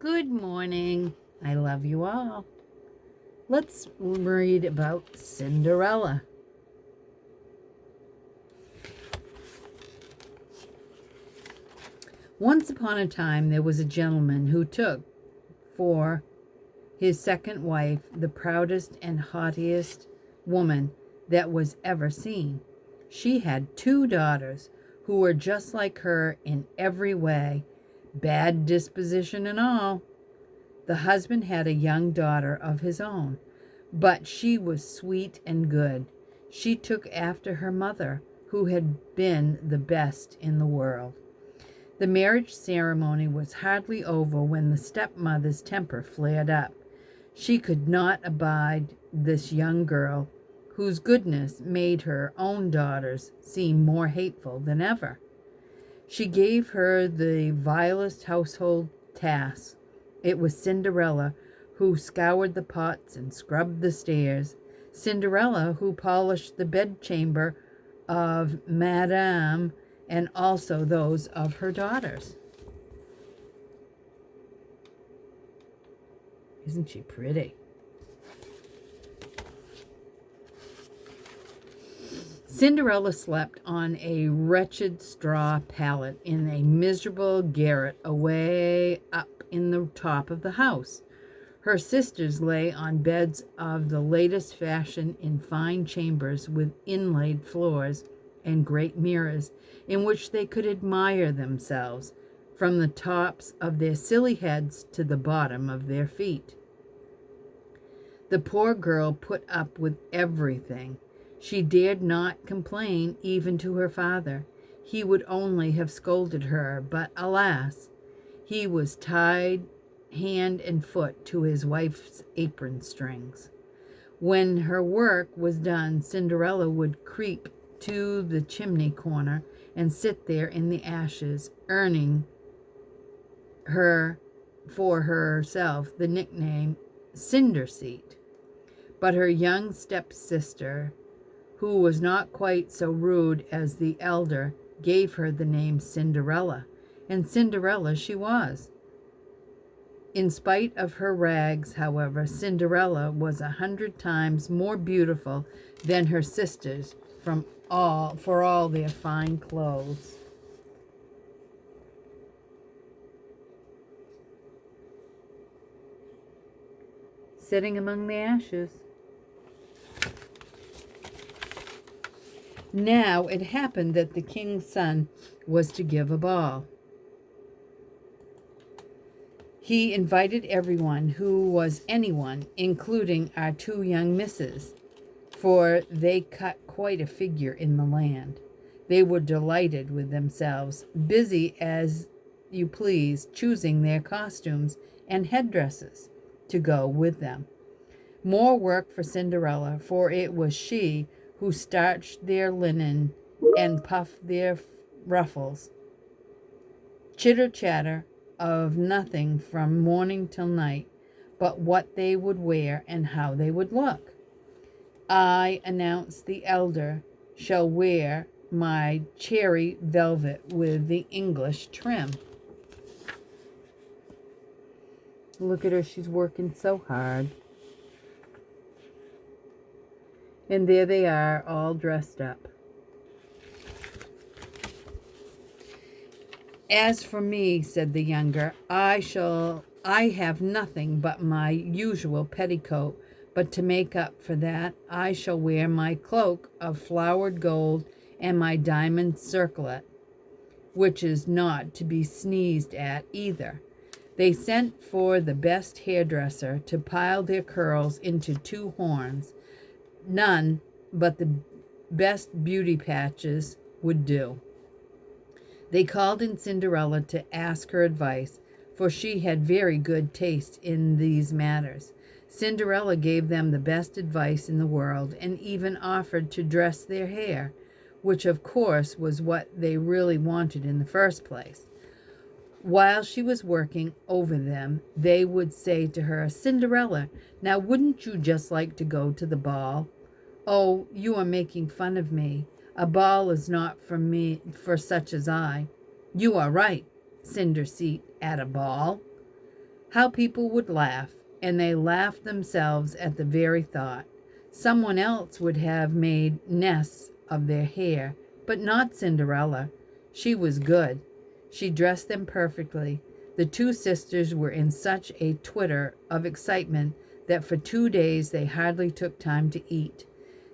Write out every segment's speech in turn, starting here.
Good morning. I love you all. Let's read about Cinderella. Once upon a time, there was a gentleman who took for his second wife the proudest and haughtiest woman that was ever seen. She had two daughters who were just like her in every way, bad disposition and all. The husband had a young daughter of his own, but she was sweet and good. She took after her mother, who had been the best in the world. The marriage ceremony was hardly over when the stepmother's temper flared up. She could not abide this young girl, whose goodness made her own daughters seem more hateful than ever. She gave her the vilest household tasks. It was Cinderella who scoured the pots and scrubbed the stairs, Cinderella who polished the bedchamber of Madame and also those of her daughters. Isn't she pretty? Cinderella slept on a wretched straw pallet in a miserable garret away up in the top of the house. Her sisters lay on beds of the latest fashion in fine chambers with inlaid floors and great mirrors in which they could admire themselves from the tops of their silly heads to the bottom of their feet. The poor girl put up with everything. She dared not complain even to her father. He would only have scolded her, but alas, he was tied hand and foot to his wife's apron strings. When her work was done, Cinderella would creep to the chimney corner and sit there in the ashes, earning her for herself the nickname Cinder Seat. But her young stepsister, who was not quite so rude as the elder, gave her the name Cinderella, and Cinderella she was. In spite of her rags, however, Cinderella was 100 times more beautiful than her sisters for all their fine clothes. Sitting among the ashes. Now it happened that the king's son was to give a ball. He invited everyone who was anyone, including our two young misses, for they cut quite a figure in the land. They were delighted with themselves, busy as you please, choosing their costumes and headdresses to go with them. More work for Cinderella, for it was she who starched their linen and puffed their ruffles. Chitter-chatter of nothing from morning till night, but what they would wear and how they would look. I, announced the elder, shall wear my cherry velvet with the English trim. Look at her, she's working so hard. And there they are, all dressed up. As for me, said the younger, I have nothing but my usual petticoat, but to make up for that, I shall wear my cloak of flowered gold and my diamond circlet, which is not to be sneezed at either. They sent for the best hairdresser to pile their curls into 2 horns. None but the best beauty patches would do. They called in Cinderella to ask her advice, for she had very good taste in these matters. Cinderella gave them the best advice in the world and even offered to dress their hair, which of course was what they really wanted in the first place. While she was working over them, they would say to her, Cinderella, now wouldn't you just like to go to the ball? Oh, you are making fun of me. A ball is not for me, for such as I. You are right, Cinder Seat, at a ball. How people would laugh, and they laughed themselves at the very thought. Someone else would have made nests of their hair, but not Cinderella. She was good. She dressed them perfectly. The two sisters were in such a twitter of excitement that for 2 days they hardly took time to eat.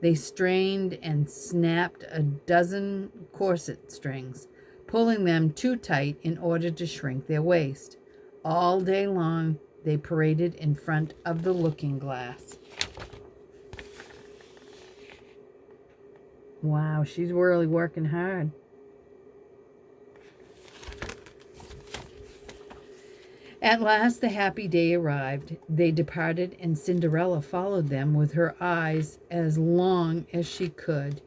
They strained and snapped a dozen corset strings, pulling them too tight in order to shrink their waist. All day long they paraded in front of the looking glass. Wow, she's really working hard. At last the happy day arrived. They departed, and Cinderella followed them with her eyes as long as she could.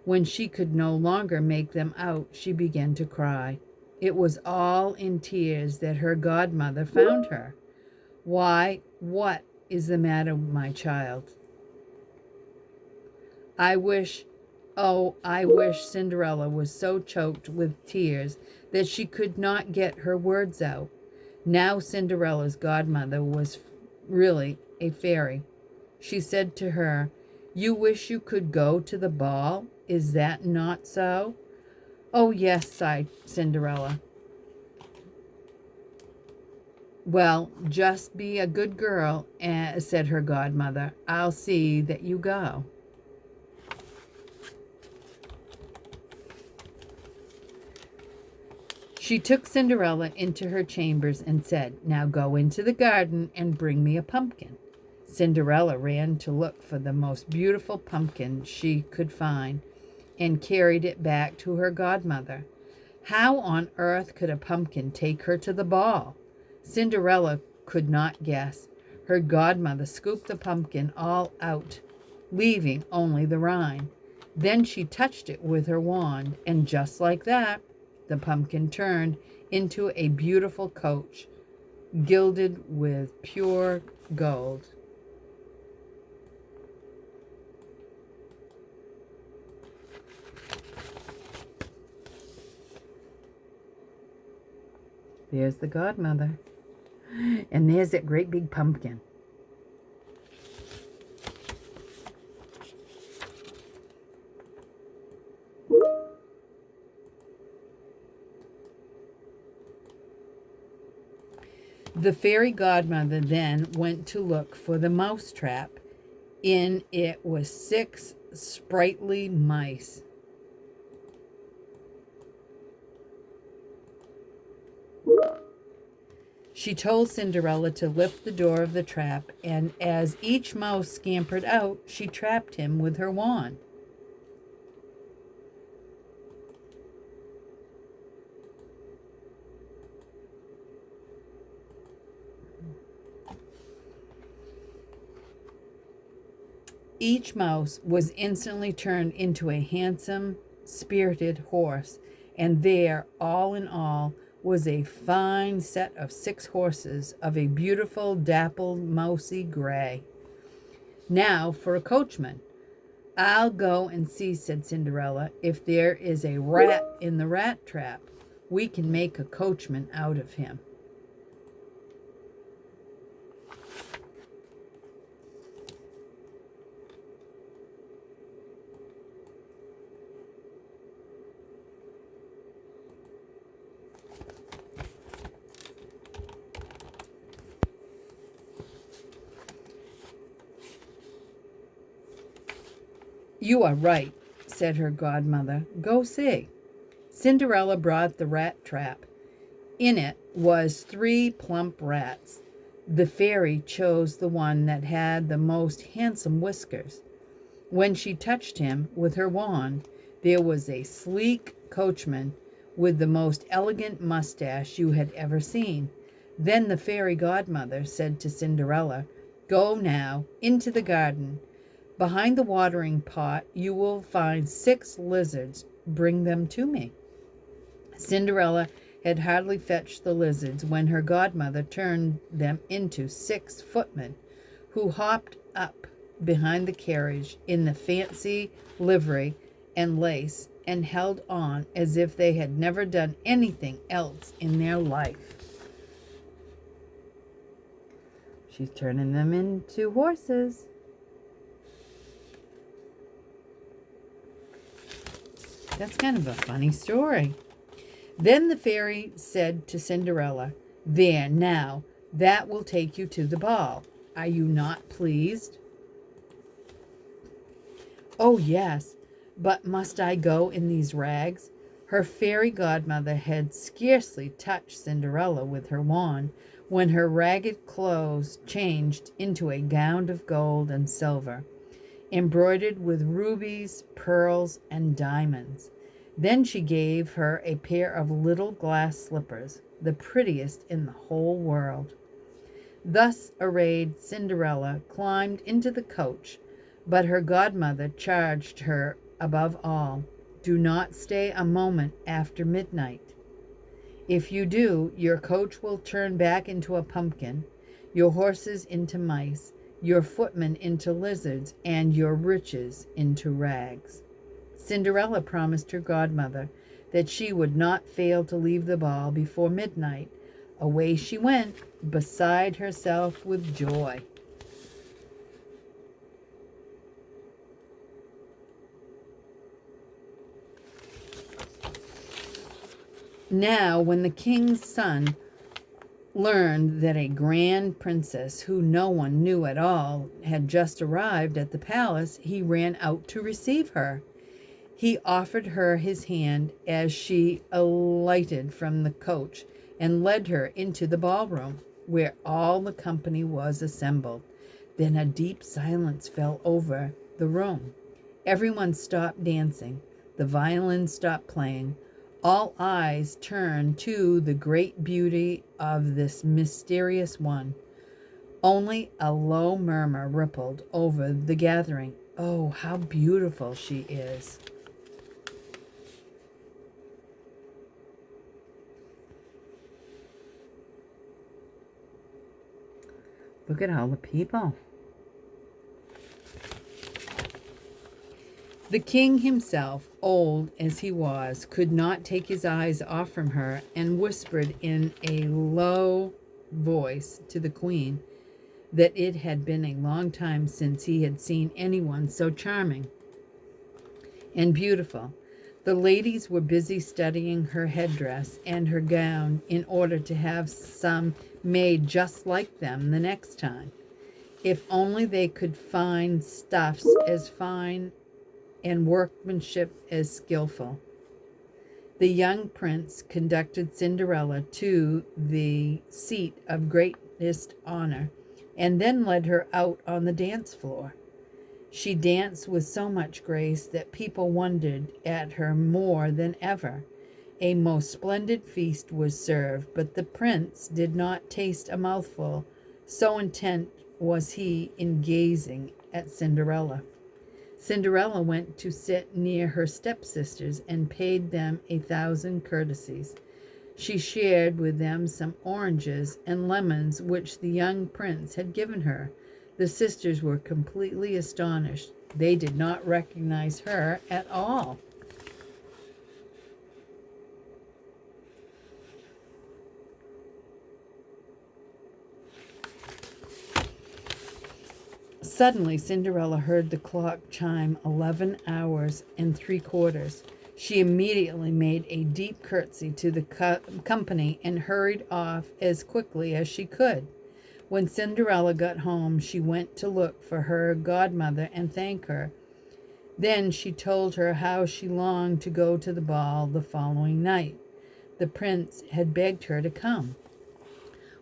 When she could no longer make them out, she began to cry. It was all in tears that her godmother found her. "Why, what is the matter, my child?" I wish Cinderella was so choked with tears that she could not get her words out. Now Cinderella's godmother was really a fairy. She said to her, "You wish you could go to the ball? Is that not so?" "Oh, yes," sighed Cinderella. "Well, just be a good girl," said her godmother. "I'll see that you go." She took Cinderella into her chambers and said, "Now go into the garden and bring me a pumpkin." Cinderella ran to look for the most beautiful pumpkin she could find and carried it back to her godmother. How on earth could a pumpkin take her to the ball? Cinderella could not guess. Her godmother scooped the pumpkin all out, leaving only the rind. Then she touched it with her wand, and just like that, the pumpkin turned into a beautiful coach, gilded with pure gold. There's the godmother. And there's that great big pumpkin. The fairy godmother then went to look for the mouse trap. In it was 6 sprightly mice. She told Cinderella to lift the door of the trap, and as each mouse scampered out, she trapped him with her wand. Each mouse was instantly turned into a handsome, spirited horse, and there, all in all, was a fine set of 6 horses of a beautiful dappled mousy gray. "Now for a coachman." "I'll go and see," said Cinderella. "If there is a rat in the rat trap, we can make a coachman out of him." "You are right," said her godmother. "Go see." Cinderella brought the rat trap. In it was 3 plump rats. The fairy chose the one that had the most handsome whiskers. When she touched him with her wand, there was a sleek coachman with the most elegant mustache you had ever seen. Then the fairy godmother said to Cinderella, "Go now into the garden. Behind the watering pot you will find 6 lizards. Bring them to me." Cinderella had hardly fetched the lizards when her godmother turned them into 6 footmen, who hopped up behind the carriage in the fancy livery and lace and held on as if they had never done anything else in their life. She's turning them into horses. That's kind of a funny story. Then the fairy said to Cinderella, "There, now, that will take you to the ball. Are you not pleased?" "Oh, yes, but must I go in these rags?" Her fairy godmother had scarcely touched Cinderella with her wand when her ragged clothes changed into a gown of gold and silver, embroidered with rubies, pearls, and diamonds. Then she gave her a pair of little glass slippers, the prettiest in the whole world. Thus arrayed, Cinderella climbed into the coach, but her godmother charged her above all, "Do not stay a moment after midnight. If you do, your coach will turn back into a pumpkin, your horses into mice, your footmen into lizards, and your riches into rags." Cinderella promised her godmother that she would not fail to leave the ball before midnight. Away she went, beside herself with joy. Now, when the king's son learned that a grand princess who no one knew at all had just arrived at the palace, he ran out to receive her. He offered her his hand as she alighted from the coach and led her into the ballroom, where all the company was assembled. Then a deep silence fell over the room. Everyone stopped dancing. The violins stopped playing. All eyes turned to the great beauty of this mysterious one. Only a low murmur rippled over the gathering. "Oh, how beautiful she is!" Look at all the people. The king himself, old as he was, could not take his eyes off from her, and whispered in a low voice to the queen that it had been a long time since he had seen anyone so charming and beautiful. The ladies were busy studying her headdress and her gown in order to have some made just like them the next time. If only they could find stuffs as fine and workmanship as skillful. The young prince conducted Cinderella to the seat of greatest honor and then led her out on the dance floor. She danced with so much grace that people wondered at her more than ever. A most splendid feast was served, but the prince did not taste a mouthful, so intent was he in gazing at Cinderella. Cinderella went to sit near her stepsisters and paid them 1,000 courtesies. She shared with them some oranges and lemons which the young prince had given her. The sisters were completely astonished. They did not recognize her at all. Suddenly, Cinderella heard the clock chime 11 hours and 3/4. She immediately made a deep curtsy to the company and hurried off as quickly as she could. When Cinderella got home, she went to look for her godmother and thank her. Then she told her how she longed to go to the ball the following night. The prince had begged her to come.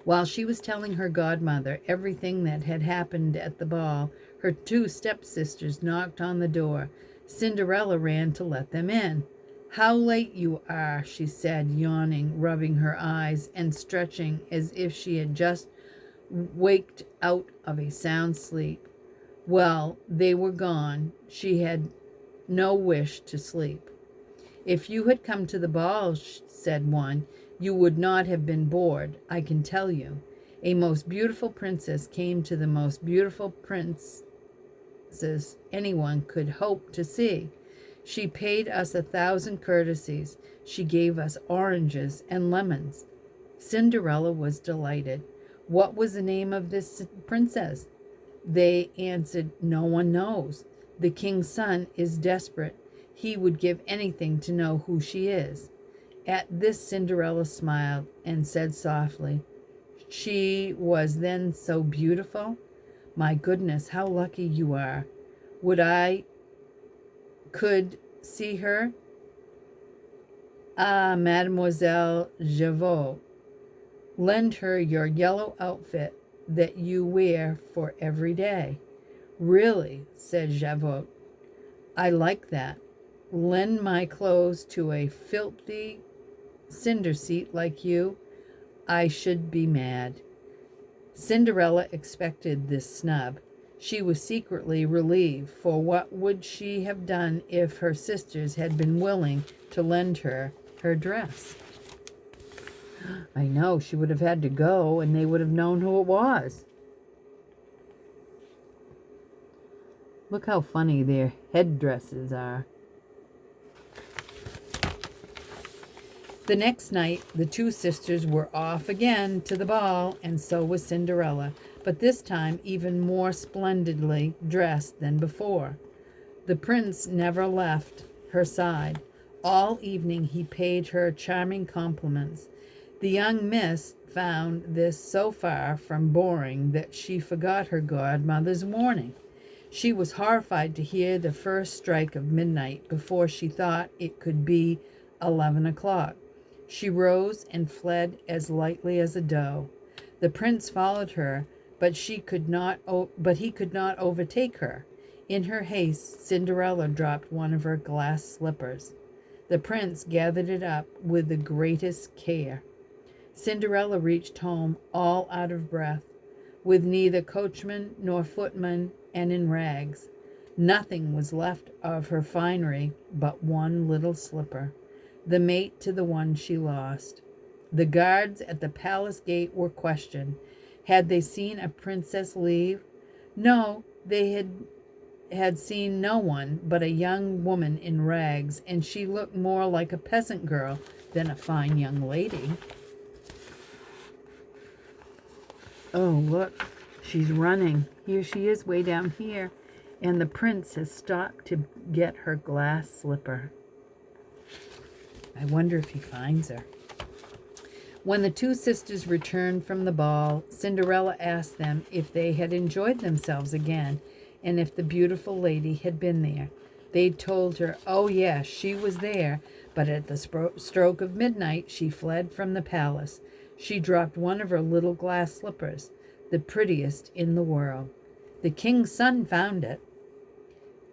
While she was telling her godmother everything that had happened at the ball, her two stepsisters knocked on the door. Cinderella ran to let them in. "How late you are," she said, yawning, rubbing her eyes, and stretching as if she had just waked out of a sound sleep. Well, they were gone. She had no wish to sleep. "If you had come to the ball," said one, "you would not have been bored, I can tell you. A most beautiful princess came to the most beautiful princess anyone could hope to see. She paid us 1,000 courtesies. She gave us oranges and lemons." Cinderella was delighted. What was the name of this princess? They answered, no one knows. The king's son is desperate. He would give anything to know who she is. At this, Cinderella smiled and said softly, she was then so beautiful? My goodness, how lucky you are. Would I could see her? Ah, Mademoiselle Javot, lend her your yellow outfit that you wear for every day. Really, said Javot, I like that. Lend my clothes to a filthy cinder seat like you? I should be mad. Cinderella expected this snub. She was secretly relieved, for what would she have done if her sisters had been willing to lend her her dress? I know, she would have had to go, and they would have known who it was. Look how funny their headdresses are. The next night, the two sisters were off again to the ball, and so was Cinderella, but this time even more splendidly dressed than before. The prince never left her side. All evening he paid her charming compliments. The young miss found this so far from boring that she forgot her godmother's warning. She was horrified to hear the first strike of midnight before she thought it could be 11 o'clock. She rose and fled as lightly as a doe. The prince followed her, but he could not overtake her. In her haste, Cinderella dropped one of her glass slippers. The prince gathered it up with the greatest care. Cinderella reached home all out of breath, with neither coachman nor footman, and in rags. Nothing was left of her finery but one little slipper, the mate to the one she lost. The guards at the palace gate were questioned. Had they seen a princess leave? No, they had seen no one but a young woman in rags, and she looked more like a peasant girl than a fine young lady. Oh, look, she's running. Here she is way down here, and the prince has stopped to get her glass slipper. I wonder if he finds her. When the two sisters returned from the ball, Cinderella asked them if they had enjoyed themselves again and if the beautiful lady had been there. They told her, oh yes, she was there, but at the stroke of midnight she fled from the palace. She dropped one of her little glass slippers, the prettiest in the world. The king's son found it,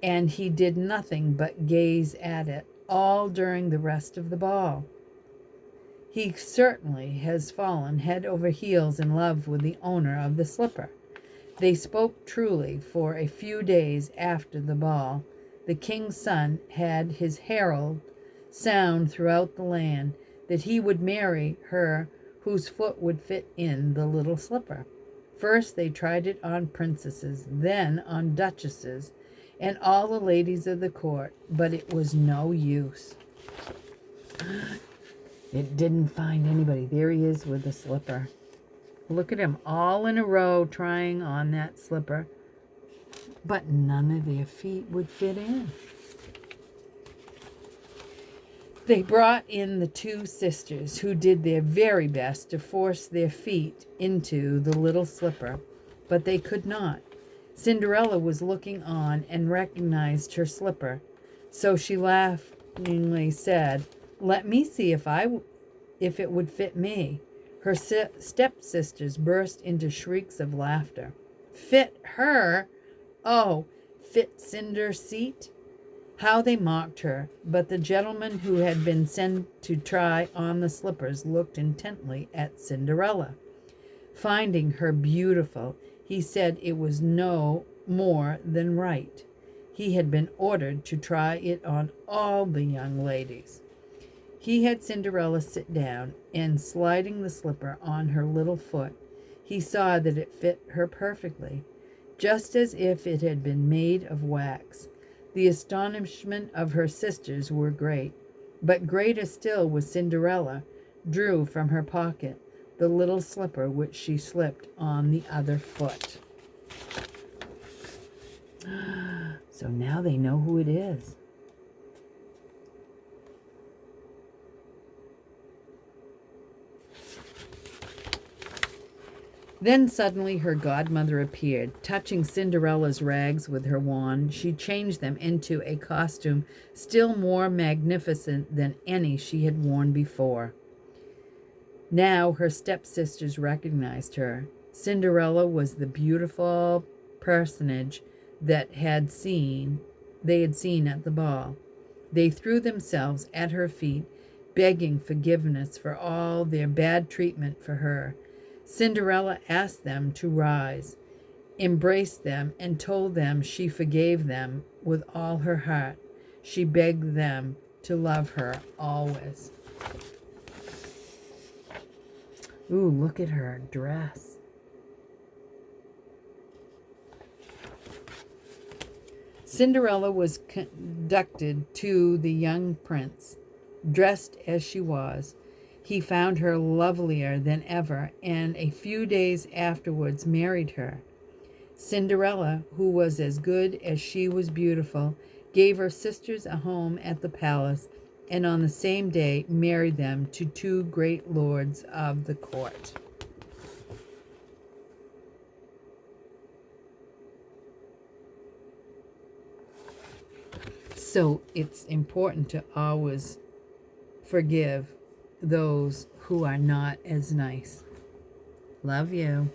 and he did nothing but gaze at it all during the rest of the ball. He certainly has fallen head over heels in love with the owner of the slipper. They spoke truly, for a few days after the ball, the king's son had his herald sound throughout the land that he would marry her whose foot would fit in the little slipper. First they tried it on princesses, then on duchesses, and all the ladies of the court, but it was no use. It didn't find anybody. There he is with the slipper. Look at him, all in a row trying on that slipper, but none of their feet would fit in. They brought in the two sisters, who did their very best to force their feet into the little slipper, but they could not. Cinderella was looking on and recognized her slipper, so she laughingly said, "Let me see if it would fit me." Her stepsisters burst into shrieks of laughter. Fit her? Oh, fit cinder seat? How they mocked her, but the gentleman who had been sent to try on the slippers looked intently at Cinderella. Finding her beautiful, he said it was no more than right. He had been ordered to try it on all the young ladies. He had Cinderella sit down, and sliding the slipper on her little foot, he saw that it fit her perfectly, just as if it had been made of wax. The astonishment of her sisters were great, but greater still was Cinderella drew from her pocket the little slipper which she slipped on the other foot. So now they know who it is. Then suddenly her godmother appeared. Touching Cinderella's rags with her wand, she changed them into a costume still more magnificent than any she had worn before. Now her stepsisters recognized her. Cinderella was the beautiful personage they had seen at the ball. They threw themselves at her feet, begging forgiveness for all their bad treatment for her. Cinderella asked them to rise, embraced them, and told them she forgave them with all her heart. She begged them to love her always. Ooh, look at her dress. Cinderella was conducted to the young prince. Dressed as she was, he found her lovelier than ever, and a few days afterwards married her. Cinderella, who was as good as she was beautiful, gave her sisters a home at the palace, and on the same day married them to two great lords of the court. So it's important to always forgive those who are not as nice. Love you.